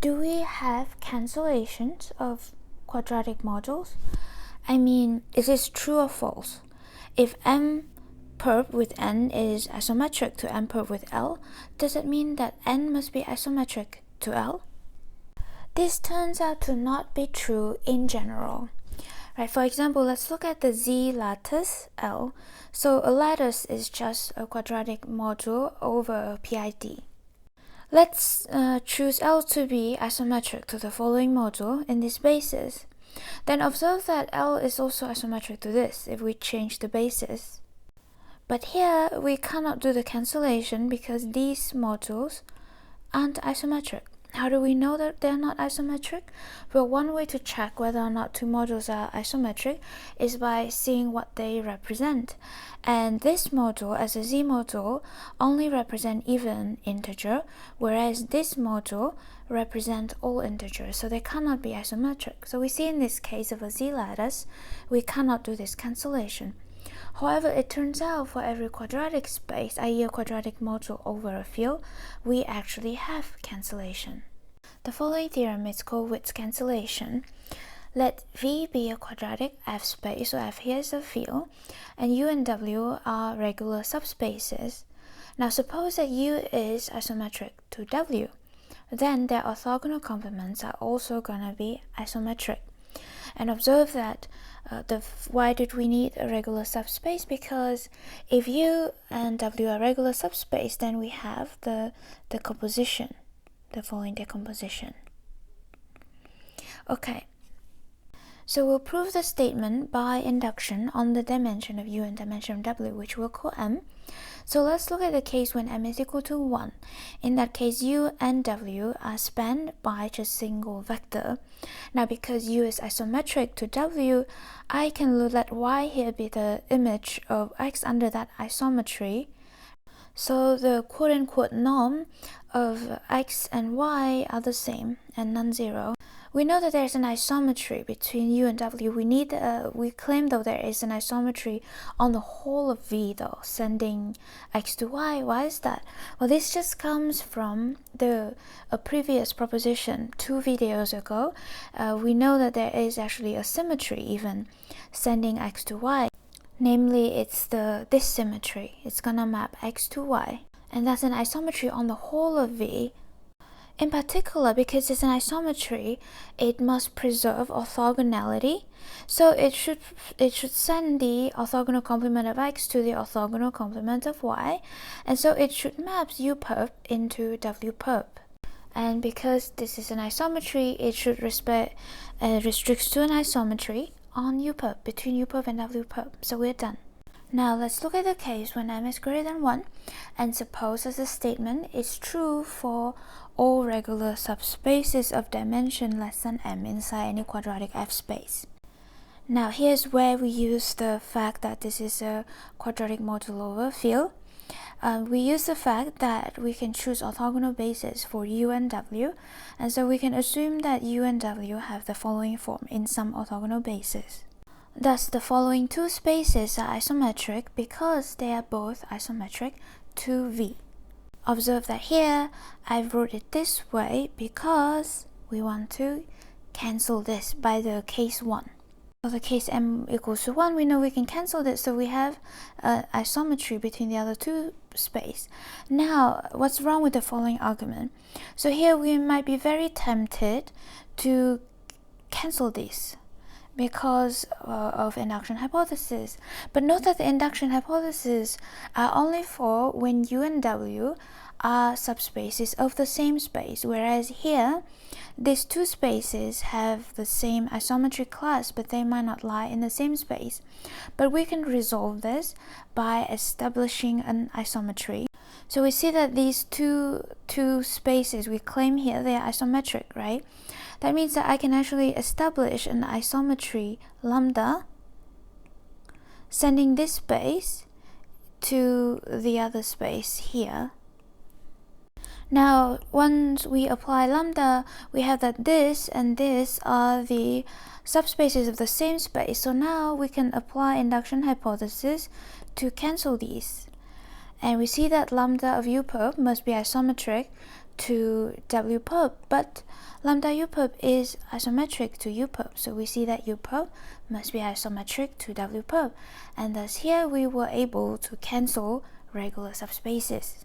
Do we have cancellations of quadratic modules? I mean, is this true or false? If m perp with n is isometric to m perp with L, does it mean that n must be isometric to L? This turns out to not be true in general. Right, for example, let's look at the Z lattice L. So a lattice is just a quadratic module over a PID. Let's choose L to be isometric to the following module in this basis. Then observe that L is also isometric to this if we change the basis. But here we cannot do the cancellation because these modules aren't isometric. How do we know that they're not isometric? Well, one way to check whether or not two modules are isometric is by seeing what they represent. And this module, as a Z module, only represents even integer, whereas this module represents all integers, so they cannot be isometric. So we see in this case of a Z lattice, we cannot do this cancellation. However, it turns out for every quadratic space, i.e. a quadratic module over a field, we actually have cancellation. The following theorem is called Witt Cancellation. Let V be a quadratic F space, so F here is a field, and U and W are regular subspaces. Now suppose that U is isometric to W, then their orthogonal complements are also going to be isometric. And observe that why did we need a regular subspace? Because if U and W are regular subspace, then we have the composition, the following decomposition. Okay, so we'll prove the statement by induction on the dimension of U and dimension of W, which we'll call M. So let's look at the case when M is equal to 1. In that case, U and W are spanned by just a single vector. Now because U is isometric to W, I can let Y here be the image of X under that isometry. So the quote-unquote norm of X and Y are the same and non-zero. We know that there's an isometry between U and W. We claim though there is an isometry on the whole of V though, sending X to Y. Why is that? Well, this just comes from a previous proposition 2 videos ago. We know that there is actually a symmetry even sending X to Y. Namely, it's this symmetry. It's gonna map X to Y. And that's an isometry on the whole of V. In particular, because it's an isometry, it must preserve orthogonality. So it should send the orthogonal complement of X to the orthogonal complement of Y. And so it should map U perp into W perp. And because this is an isometry, it should restricts to an isometry on U perp, between U perp and W perp. So we're done. Now let's look at the case when M is greater than 1 and suppose that the statement is true for all regular subspaces of dimension less than M inside any quadratic F space. Now here's where we use the fact that this is a quadratic module over a field. We use the fact that we can choose orthogonal bases for U and W, and so we can assume that U and W have the following form in some orthogonal bases. Thus, the following two spaces are isometric because they are both isometric to V. Observe that here, I wrote it this way because we want to cancel this by the case 1. For the case M equals to 1, we know we can cancel this, so we have isometry between the other two space. Now, what's wrong with the following argument? So here we might be very tempted to cancel these because of induction hypothesis. But note that the induction hypothesis are only for when U and W are subspaces of the same space, whereas here these two spaces have the same isometry class, but they might not lie in the same space. But we can resolve this by establishing an isometry. So we see that these two spaces we claim here, they are isometric, right? That means that I can actually establish an isometry lambda, sending this space to the other space here. Now, once we apply lambda, we have that this and this are the subspaces of the same space. So now we can apply induction hypothesis to cancel these. And we see that lambda of U perp must be isometric to W perp, but lambda U perp is isometric to U perp, so we see that U perp must be isometric to W perp, and thus here we were able to cancel regular subspaces.